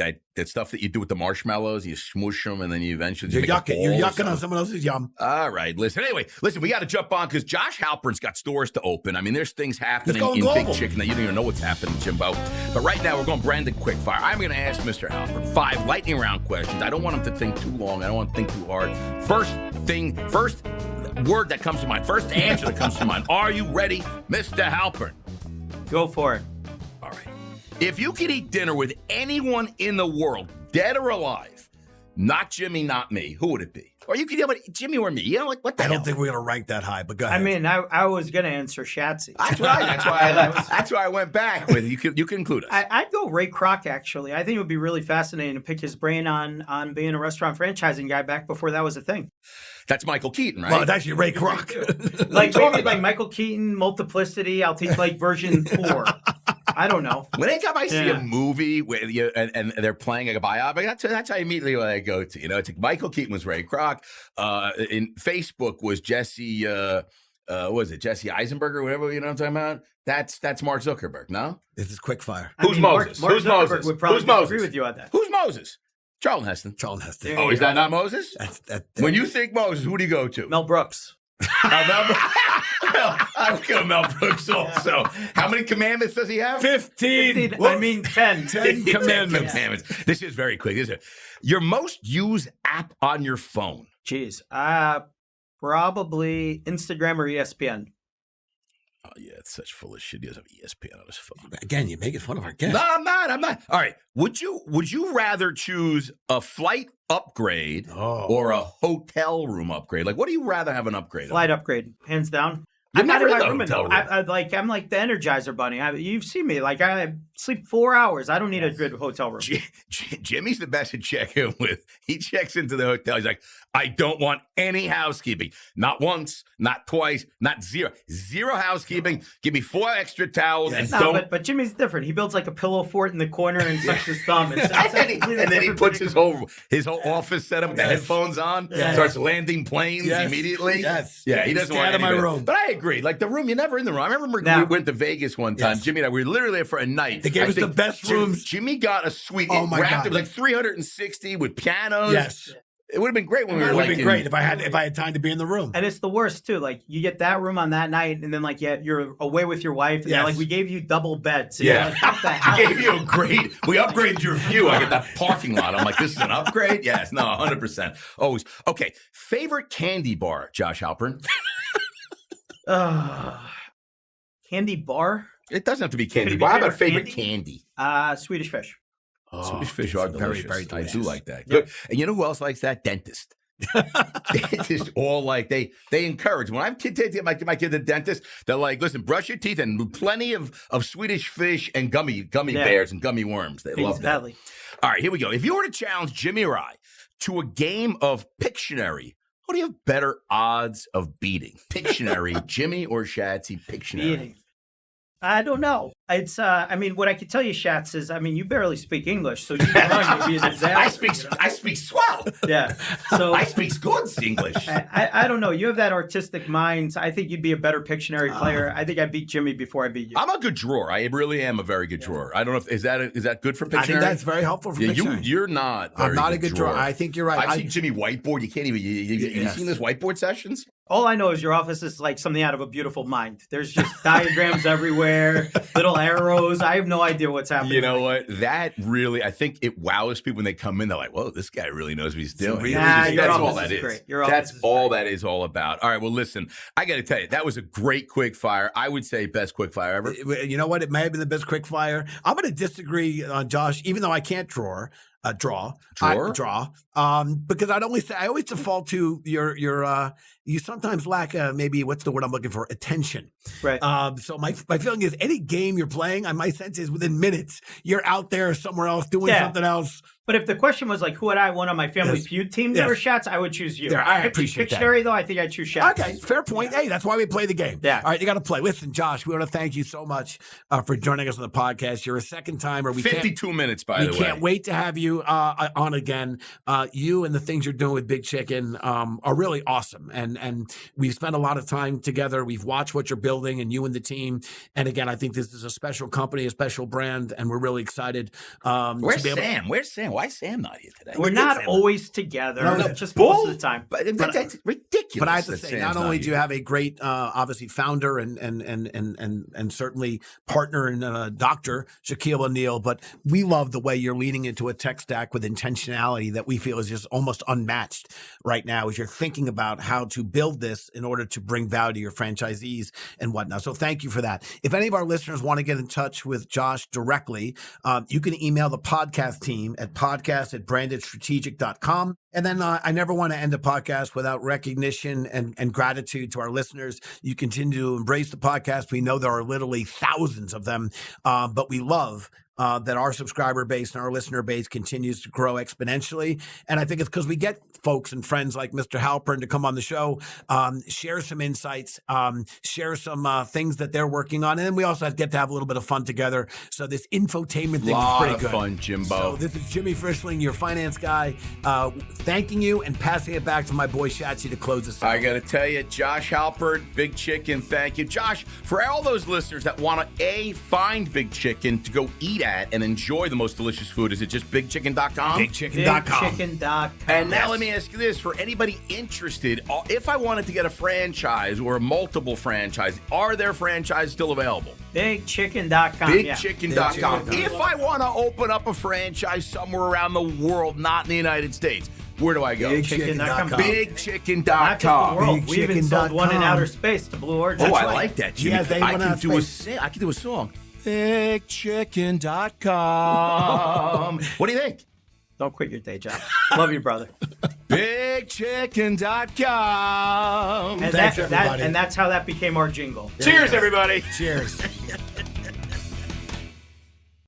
stuff that you do with the marshmallows. You smoosh them, and then you eventually You're make a yucking. You're ball or yucking on something. someone else's yum. All right, listen. Anyway, we got to jump on because Josh Halpern's got stores to open. I mean, there's things happening going in global. Big Chicken that you don't even know what's happening, Jimbo. But right now, we're going branded quickfire. I'm going to ask Mr. Halpern 5 lightning round questions. I don't want him to think too long. I don't want him to think too hard. First word that comes to mind. First answer that comes to mind. Are you ready, Mr. Halpern? Go for it. All right. If you could eat dinner with anyone in the world, dead or alive, not Jimmy, not me, who would it be? Or you could have Jimmy or me. You know, what the I hell? don't think we're gonna rank that high, but go ahead. I mean, I was going to answer Shatsy. That's right. That's why I went back with you. You can include us. I'd go Ray Kroc, actually. I think it would be really fascinating to pick his brain on being a restaurant franchising guy back before that was a thing. That's Michael Keaton, right? well, it's actually Ray Kroc. Like maybe like Michael Keaton, Multiplicity. I'll take like version 4. I don't know. When anytime I see Yeah. a movie where and they're playing like a biopic, that's how immediately what I go to. You know, it's like Michael Keaton was Ray Kroc. In Facebook was Jesse. What was it? Jesse Eisenberg or whatever. You know what I'm talking about? That's Mark Zuckerberg. No. This is Quickfire. I Who's mean, Moses? Mark Who's Zuckerberg Moses? would probably Who's Moses? disagree with you on that. Who's Moses? Charlton Heston. Charlton Heston. There Oh, you is go. that not Moses? When you think Moses, who do you go to? Mel Brooks. Mel Brooks. I would go Mel Brooks also. How many commandments does he have? 15. I mean 10. 10 commandments. This is very quick. This is your most used app on your phone. Jeez. Probably Instagram or ESPN. Oh, yeah, it's such full of shit. He doesn't have ESPN on his phone. Again, you're making fun of our guests. No, I'm not. All right. Would you rather choose a flight upgrade or a hotel room upgrade? Like, what do you rather have an upgrade on? Flight upgrade, hands down. You're I'm not in never my in room the enough. hotel room. I'm like the Energizer Bunny. You've seen me. Like I sleep 4 hours. I don't need a good hotel room. Jimmy's the best to check in with. He checks into the hotel. He's like, I don't want any housekeeping. Not once, not twice, not zero. Zero housekeeping. Give me 4 extra towels and No, don't. but Jimmy's different. He builds like a pillow fort in the corner and sucks his thumb. It's and then he puts his whole office set up with the headphones on, starts landing planes immediately. Yes. Yeah, he doesn't Stay want out of my anybody. room. But I agree. Like the room, you're never in the room. I remember Now- we went to Vegas one time. Yes. Jimmy and I, we were literally there for a night. They gave us the best rooms. Jimmy got a suite. Oh, my wrapped. God. It was like 360 with pianos. Yes. It would have been great when we It were would like have been great if I had time to be in the room. And it's the worst too. Like you get that room on that night, and then like you're away with your wife, and they're Yes. like, we gave you double beds. So Yeah. you're like, what the I hell? gave you a great. We upgraded your view. I get that parking lot. I'm like, this is an upgrade. Yes, no, 100%. Always. Okay. Favorite candy bar, Josh Halpern. Candy bar, It doesn't have to be candy Could it be bar. How about favorite favorite candy? Swedish fish. Swedish fish it's are very, delicious. very I do delicious. like that. Good. And you know who else likes that? Dentist. It's just all like they encourage. When I'm take my kid to the dentist, they're like, listen, brush your teeth and plenty of Swedish fish and gummy bears and gummy worms. They love that. All right, here we go. If you were to challenge Jimmy or I to a game of Pictionary, who do you have better odds of beating? Pictionary, Jimmy or Shatsy? Pictionary. I don't know. It's I mean, what I can tell you, Shats, is you barely speak English, so you'd be an disaster. I speak swell. Yeah. So I speak good English. I don't know. You have that artistic mind. I think you'd be a better Pictionary player. I think I beat Jimmy before I beat you. I'm a good drawer. I really am a very good drawer. I don't know if is that good for Pictionary? I think that's very helpful for Pictionary. You're not. I'm not a good drawer. I think you're right. I've seen Jimmy whiteboard. You can't even. You seen those whiteboard sessions? All I know is your office is like something out of A Beautiful Mind. There's just diagrams everywhere, little arrows. I have no idea what's happening. You know what? That really, I think it wows people when they come in. They're like, whoa, this guy really knows what he's doing. That's all that is. That's all that is all about. All right, well, listen, I got to tell you, that was a great Quickfire. I would say best Quickfire ever. You know what? It may have been the best Quickfire. I'm going to disagree on Josh, even though I can't draw. Because I always default to your you sometimes lack maybe what's the word I'm looking for, attention. Right. So my feeling is any game you're playing, my sense is within minutes you're out there somewhere else doing something else. But if the question was like, who would I want on my Family Feud team that were Shats, I would choose you. Yeah, I appreciate that. Pictionary, though, I think I'd choose Shats. Okay, fair point. Hey, that's why we play the game. Yeah. All right, you got to play. Listen, Josh, we want to thank you so much for joining us on the podcast. You're a second timer. 52 minutes, by the way. We can't wait to have you on again. You and the things you're doing with Big Chicken are really awesome. And we've spent a lot of time together. We've watched what you're building and you and the team. And again, I think this is a special company, a special brand, and we're really excited. Where's Sam? Why is Sam not here today? We're not always together, just most of the time. But that's ridiculous. But I have to say, not only do you have a great, obviously, founder and certainly partner and Dr. Shaquille O'Neal, but we love the way you're leaning into a tech stack with intentionality that we feel is just almost unmatched right now as you're thinking about how to build this in order to bring value to your franchisees and whatnot. So thank you for that. If any of our listeners want to get in touch with Josh directly, you can email the podcast team at podcast@brandedstrategic.com. And then I never want to end a podcast without recognition and gratitude to our listeners. You continue to embrace the podcast. We know there are literally thousands of them, but we love that our subscriber base and our listener base continues to grow exponentially. And I think it's because we get folks and friends like Mr. Halpern to come on the show, share some insights, share some things that they're working on. And then we also get to have a little bit of fun together. So this infotainment thing is pretty good. Fun, Jimbo. So this is Jimmy Frischling, your finance guy, thanking you and passing it back to my boy Shatsy to close this out. I got to tell you, Josh Halpern, Big Chicken, thank you. Josh, for all those listeners that want to, find Big Chicken to go eat at and enjoy the most delicious food, is it just bigchicken.com? Bigchicken.com. Bigchicken.com. And now let me ask you this, for anybody interested, if I wanted to get a franchise or multiple franchise, are their franchises still available? Bigchicken.com. Bigchicken.com. If I want to open up a franchise somewhere around the world, not in the United States, where do I go? Bigchicken.com. Bigchicken.com. Not just the world. We even sold one in outer space to Blue Origin. Oh, I like that, Jimmy. Yes, I can do a song. Bigchicken.com. What do you think? Don't quit your day job. Love you, brother. Bigchicken.com. And that's how that became our jingle. Cheers, everybody. Cheers.